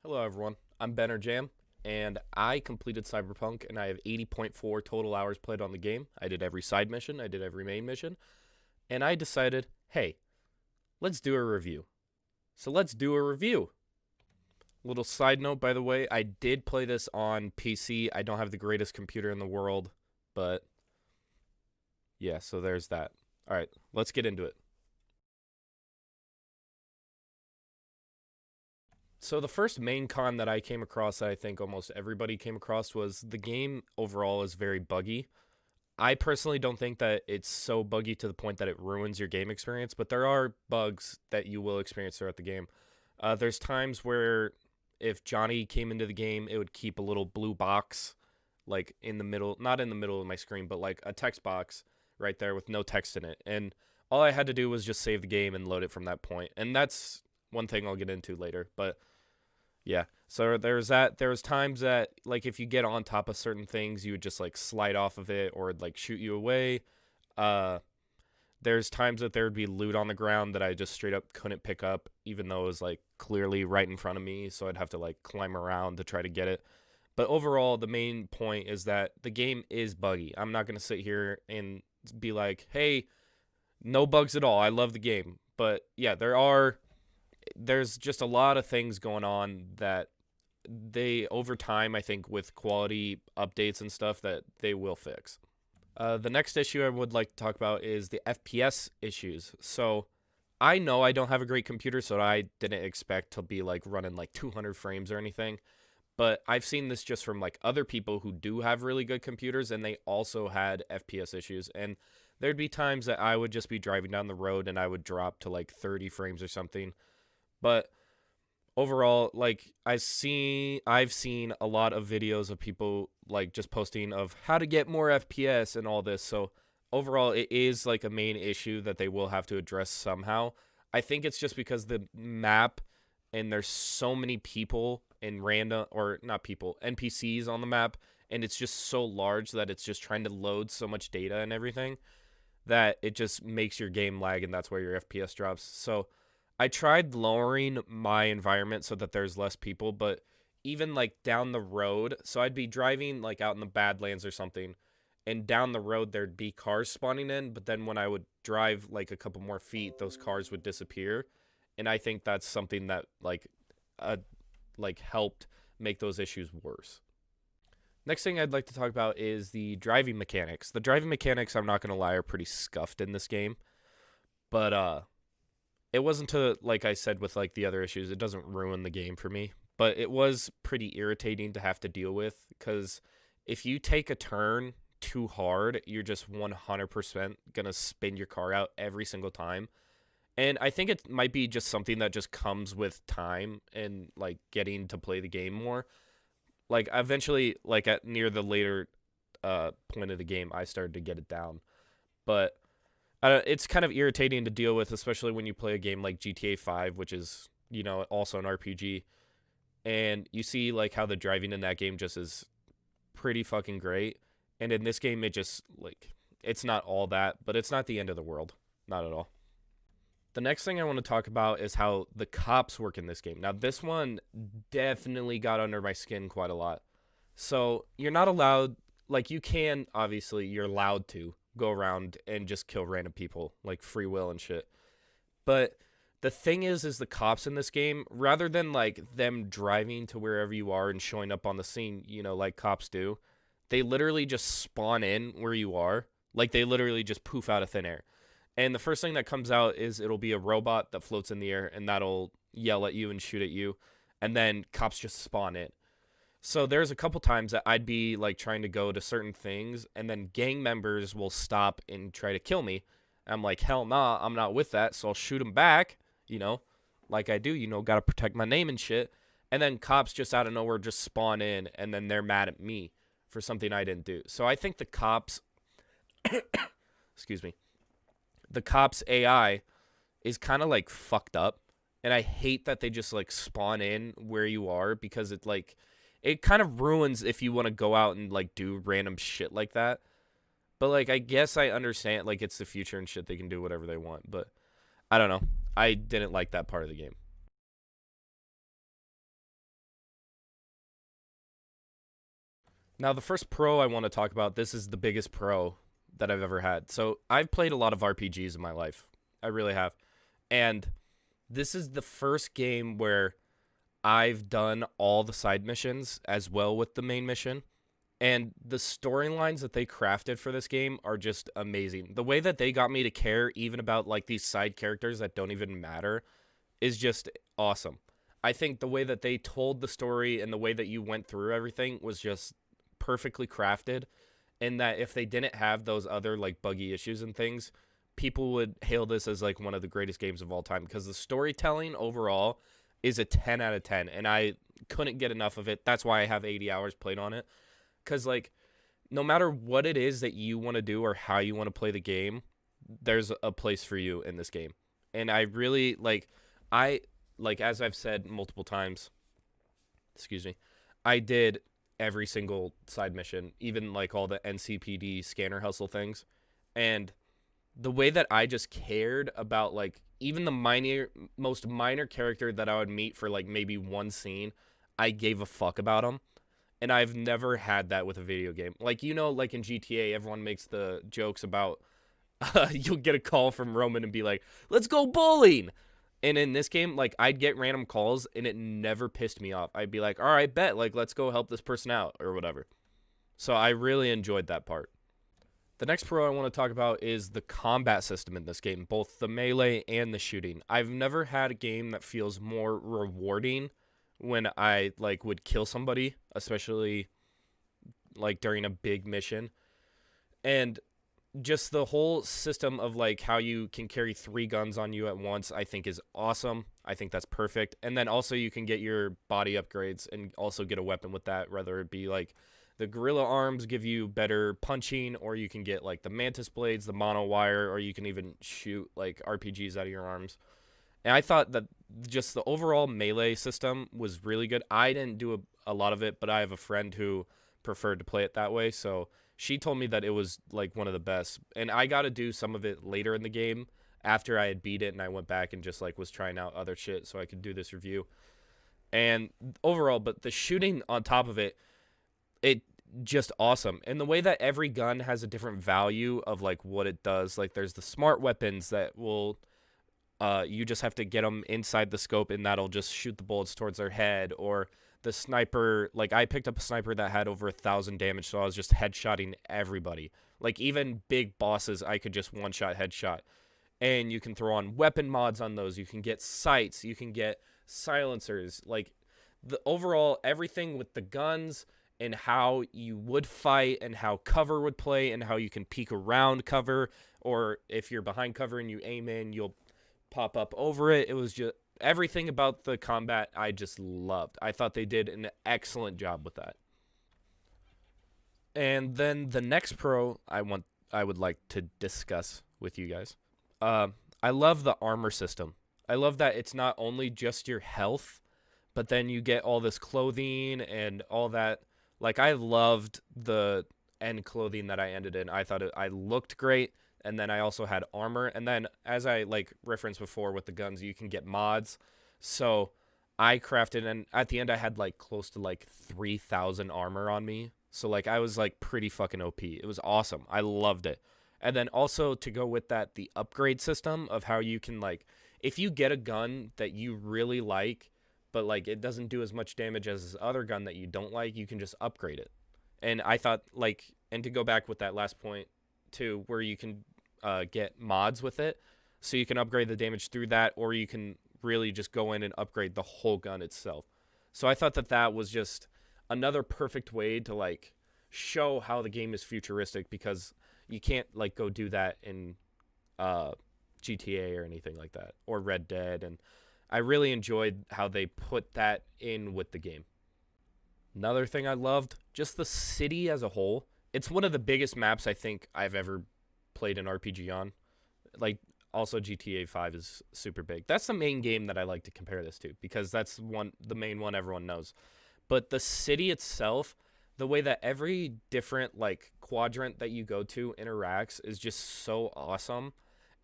Hello, everyone. I'm Benner Jam, and I completed Cyberpunk, and I have 80.4 total hours played on the game. I did every side mission, I did every main mission, and I decided, hey, let's do a review. So let's do a review. Little side note, by the way, I did play this on PC. I don't have the greatest computer in the world, but yeah, so there's that. All right, let's get into it. So the first main con that I came across that I think almost everybody came across was the game overall is very buggy. I personally don't think that it's so buggy to the point that it ruins your game experience, but there are bugs that you will experience throughout the game. There's times where if Johnny came into the game, it would keep a little blue box, like in the middle, not in the middle of my screen, but like a text box right there with no text in it. And all I had to do was just save the game and load it from that point. And that's one thing I'll get into later. But yeah. So there's that. There's times that like if you get on top of certain things, you would just like slide off of it or like shoot you away. Uh there's times that there would be loot on the ground that I just straight up couldn't pick up, even though it was like clearly right in front of me, so I'd have to like climb around to try to get it. But overall, the main point is that the game is buggy. I'm not gonna sit here and be like, hey, no bugs at all. I love the game. But yeah, there's just a lot of things going on that they over time I think with quality updates and stuff that they will fix. The next issue I would like to talk about is the FPS issues. So I know I don't have a great computer, so I didn't expect to be like running like 200 frames or anything. But I've seen this just from like other people who do have really good computers, and they also had FPS issues. And there'd be times that I would just be driving down the road and I would drop to like 30 frames or something. But overall, like I've seen a lot of videos of people like just posting of how to get more FPS and all this. So overall, it is like a main issue that they will have to address somehow. I think it's just because the map and there's so many people and random or not people NPCs on the map, and it's just so large that it's just trying to load so much data and everything that it just makes your game lag, and that's where your FPS drops. So I tried lowering my environment so that there's less people, but even like down the road, so I'd be driving like out in the Badlands or something, and down the road there'd be cars spawning in, but then when I would drive like a couple more feet, those cars would disappear, and I think that's something that uh like helped make those issues worse. Next thing I'd like to talk about is the driving mechanics. The driving mechanics, I'm not gonna lie, are pretty scuffed in this game, but it wasn't to like I said with like the other issues, it doesn't ruin the game for me, but it was pretty irritating to have to deal with because if you take a turn too hard, you're just 100% going to spin your car out every single time. And I think it might be just something that just comes with time and like getting to play the game more. Like eventually like at near the later point of the game, I started to get it down. But it's kind of irritating to deal with, especially when you play a game like GTA 5, which is, also an RPG. And you see, like, how the driving in that game just is pretty fucking great. And in this game, it just, like, it's not all that, but it's not the end of the world. Not at all. The next thing I want to talk about is how the cops work in this game. Now, this one definitely got under my skin quite a lot. So, you're not allowed, like, you can, obviously, you're allowed to go around and just kill random people, like free will and shit. But the thing is the cops in this game, rather than like them driving to wherever you are and showing up on the scene, like cops do, they literally just spawn in where you are. Like they literally just poof out of thin air. And the first thing that comes out is it'll be a robot that floats in the air and that'll yell at you and shoot at you. And then cops just spawn in. So there's a couple times that I'd be like trying to go to certain things, and then gang members will stop and try to kill me. I'm like, hell nah, I'm not with that. So I'll shoot them back, like I do, got to protect my name and shit. And then cops just out of nowhere just spawn in, and then they're mad at me for something I didn't do. So I think the cops, excuse me, the cops AI is kind of like fucked up. And I hate that they just like spawn in where you are because it kind of ruins if you want to go out and like do random shit like that. But like I guess I understand like it's the future and shit, they can do whatever they want, but I don't know. I didn't like that part of the game. Now, the first pro I want to talk about, this is the biggest pro that I've ever had. So, I've played a lot of RPGs in my life. I really have. And this is the first game where I've done all the side missions as well with the main mission. And the storylines that they crafted for this game are just amazing. The way that they got me to care even about like these side characters that don't even matter is just awesome. I think the way that they told the story and the way that you went through everything was just perfectly crafted, and that if they didn't have those other like buggy issues and things, people would hail this as like one of the greatest games of all time, because the storytelling overall is a 10 out of 10, and I couldn't get enough of it. That's why I have 80 hours played on it, because like no matter what it is that you want to do or how you want to play the game, there's a place for you in this game. And I really I like, as I've said multiple times, excuse me, I did every single side mission, even like all the NCPD scanner hustle things. And the way that I just cared about like even the most minor character that I would meet for like maybe one scene, I gave a fuck about them. And I've never had that with a video game. Like, like in GTA, everyone makes the jokes about you'll get a call from Roman and be like, let's go bowling. And in this game, like, I'd get random calls and it never pissed me off. I'd be like, all right, bet, like, let's go help this person out or whatever. So I really enjoyed that part. The next pro I want to talk about is the combat system in this game, both the melee and the shooting. I've never had a game that feels more rewarding when I like would kill somebody, especially like during a big mission. And just the whole system of like how you can carry 3 guns on you at once, I think is awesome. I think that's perfect. And then also you can get your body upgrades and also get a weapon with that, whether it be like the gorilla arms give you better punching, or you can get like the mantis blades, the mono wire, or you can even shoot like RPGs out of your arms. And I thought that just the overall melee system was really good. I didn't do a lot of it, but I have a friend who preferred to play it that way. So she told me that it was like one of the best. And I got to do some of it later in the game after I had beat it, and I went back and just like was trying out other shit so I could do this review. And overall, but the shooting on top of it, it just awesome. And the way that every gun has a different value of like what it does. Like there's the smart weapons that will you just have to get them inside the scope and that'll just shoot the bullets towards their head. Or the sniper, like I picked up a sniper that had over 1,000 damage, so I was just headshotting everybody. Like even big bosses, I could just one-shot headshot. And you can throw on weapon mods on those. You can get sights. You can get silencers. Like the overall everything with the guns and how you would fight and how cover would play and how you can peek around cover, or if you're behind cover and you aim in, you'll pop up over it. It was just everything about the combat I just loved. I thought they did an excellent job with that. And then the next pro I would like to discuss with you guys. I love the armor system. I love that it's not only just your health, but then you get all this clothing and all that. Like I loved the end clothing that I ended in. I thought I looked great. And then I also had armor. And then as I like referenced before with the guns, you can get mods. So I crafted, and at the end I had like close to like 3,000 armor on me. So like I was like pretty fucking OP. It was awesome. I loved it. And then also to go with that, the upgrade system of how you can like, if you get a gun that you really like, but like it doesn't do as much damage as this other gun that you don't like, you can just upgrade it. And I thought like, and to go back with that last point too, where you can get mods with it, so you can upgrade the damage through that, or you can really just go in and upgrade the whole gun itself. So I thought that that was just another perfect way to like show how the game is futuristic, because you can't like go do that in GTA or anything like that, or Red Dead. And I really enjoyed how they put that in with the game. Another thing I loved, just the city as a whole. It's one of the biggest maps I think I've ever played an RPG on. Like also GTA 5 is super big. That's the main game that I like to compare this to, because that's the main one everyone knows. But the city itself, the way that every different like quadrant that you go to interacts is just so awesome.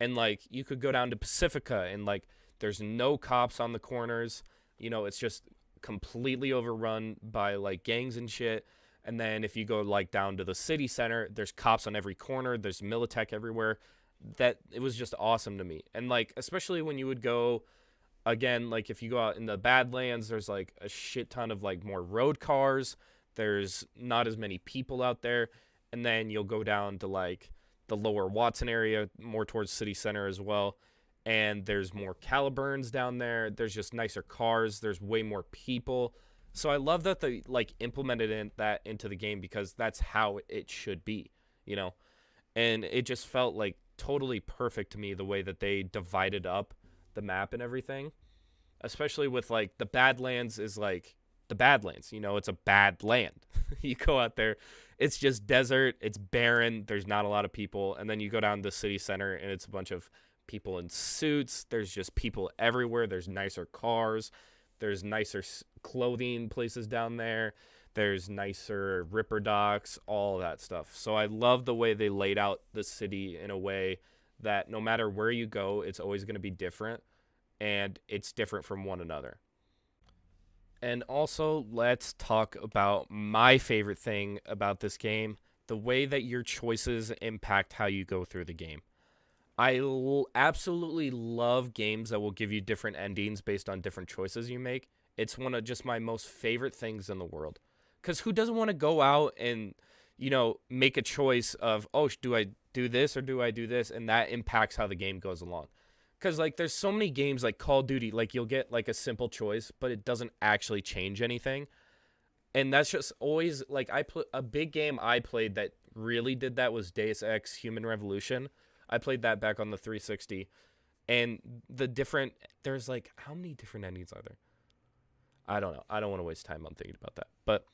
And like you could go down to Pacifica and like there's no cops on the corners. It's just completely overrun by like gangs and shit. And then if you go like down to the city center, there's cops on every corner, there's Militech everywhere. That it was just awesome to me. And like especially when you would go again, like if you go out in the Badlands, there's like a shit ton of like more road cars. There's not as many people out there. And then you'll go down to like the lower Watson area, more towards city center as well. And there's more Caliburns down there. There's just nicer cars. There's way more people. So I love that they like implemented that into the game because that's how it should be, you know. And it just felt like totally perfect to me the way that they divided up the map and everything. Especially with like the Badlands is like the Badlands, you know, it's a bad land. You go out there, it's just desert, it's barren, there's not a lot of people, and then you go down to the city center and it's a bunch of people in suits. There's just people everywhere. There's nicer cars. There's nicer clothing places down there. There's nicer ripper docks, all that stuff. So I love the way they laid out the city in a way that no matter where you go, it's always going to be different, and it's different from one another. And also, let's talk about my favorite thing about this game, the way that your choices impact how you go through the game. Absolutely love games that will give you different endings based on different choices you make. It's one of just my most favorite things in the world. Because who doesn't want to go out and, you know, make a choice of, oh, do I do this or do I do this? And that impacts how the game goes along. Because, like, there's so many games like Call of Duty, like, you'll get, like, a simple choice, but it doesn't actually change anything. And that's just always, like, a big game I played that really did that was Deus Ex Human Revolution. I played that back on the 360. And there's, like, how many different endings are there? I don't know. I don't want to waste time on thinking about that. But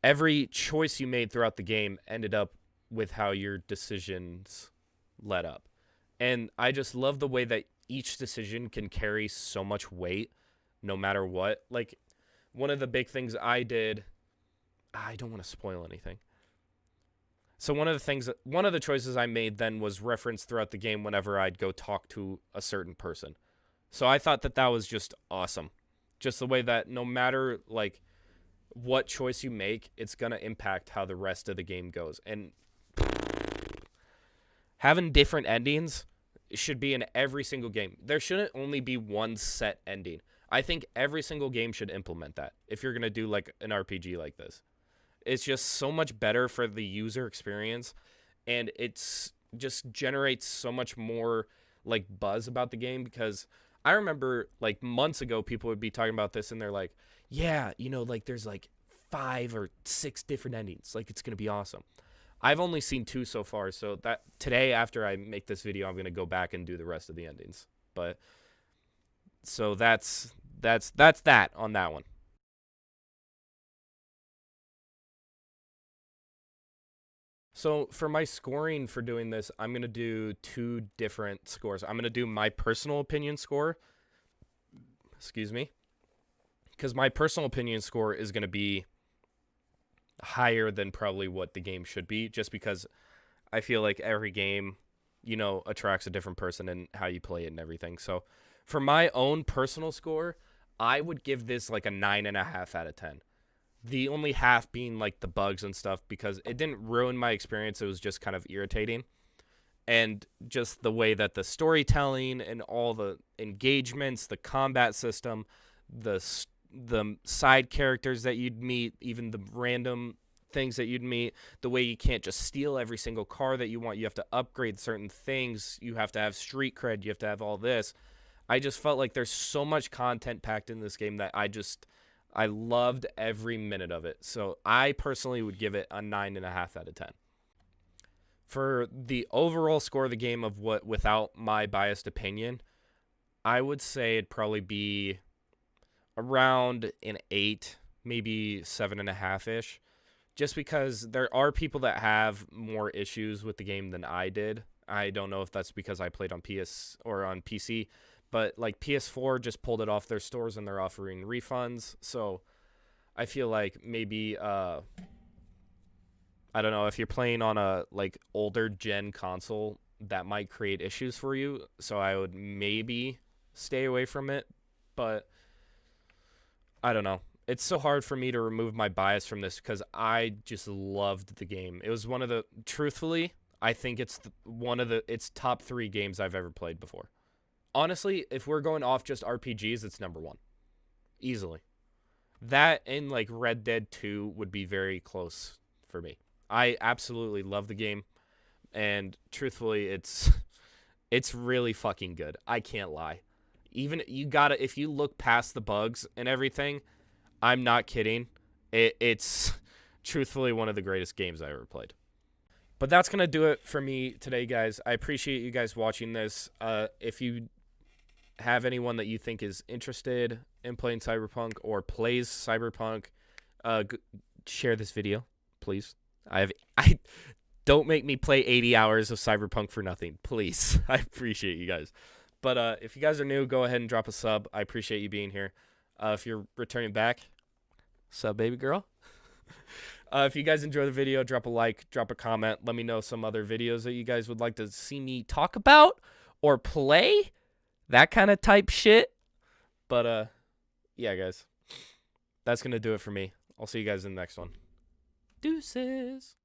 every choice you made throughout the game ended up with how your decisions led up. And I just love the way that each decision can carry so much weight no matter what. Like, one of the big things I did, I don't want to spoil anything. So one of the choices I made then was referenced throughout the game whenever I'd go talk to a certain person. So I thought that was just awesome. Just the way that no matter, like, what choice you make, it's going to impact how the rest of the game goes. And having different endings should be in every single game. There shouldn't only be one set ending. I think every single game should implement that if you're going to do, like, an RPG like this. It's just so much better for the user experience, and it's just generates so much more, like, buzz about the game, because I remember, like, months ago, people would be talking about this, and they're like, yeah, you know, like, there's, like, 5 or 6 different endings. Like, it's going to be awesome. I've only seen 2 so far, so that today, after I make this video, I'm going to go back and do the rest of the endings. But, so that's that on that one. So for my scoring for doing this, I'm going to do 2 different scores. I'm going to do my personal opinion score. Excuse me. Because my personal opinion score is going to be higher than probably what the game should be, just because I feel like every game, you know, attracts a different person and how you play it and everything. So for my own personal score, I would give this like a 9.5 out of 10. The only half being like the bugs and stuff, because it didn't ruin my experience. It was just kind of irritating. And just the way that the storytelling and all the engagements, the combat system, the side characters that you'd meet, even the random things that you'd meet, the way you can't just steal every single car that you want. You have to upgrade certain things. You have to have street cred. You have to have all this. I just felt like there's so much content packed in this game that I loved every minute of it. So I personally would give it a 9.5 out of 10. For the overall score of the game of what, without my biased opinion, I would say it'd probably be around an 8, maybe 7.5-ish. Just because there are people that have more issues with the game than I did. I don't know if that's because I played on PS or on PC, but like PS4 just pulled it off their stores and they're offering refunds. So I feel like maybe I don't know, if you're playing on a like older gen console, that might create issues for you. So I would maybe stay away from it, but I don't know. it's so hard for me to remove my bias from this because I just loved the game. It was one of the, truthfully, I think it's one of the, it's top 3 games I've ever played before. Honestly, if we're going off just RPGs, it's number 1. Easily. That and like Red Dead 2 would be very close for me. I absolutely love the game, and truthfully, it's really fucking good. I can't lie. Even you gotta, if you look past the bugs and everything, I'm not kidding. It's truthfully one of the greatest games I ever played. But that's gonna do it for me today, guys. I appreciate you guys watching this. If you have anyone that you think is interested in playing Cyberpunk or plays Cyberpunk, share this video, please. I don't make me play 80 hours of Cyberpunk for nothing, please. I appreciate you guys. But if you guys are new, go ahead and drop a sub. I appreciate you being here. If you're returning back, sub, baby girl. If you guys enjoy the video, drop a like, drop a comment. Let me know some other videos that you guys would like to see me talk about or play. That kind of type shit. But, yeah, guys. That's going to do it for me. I'll see you guys in the next one. Deuces.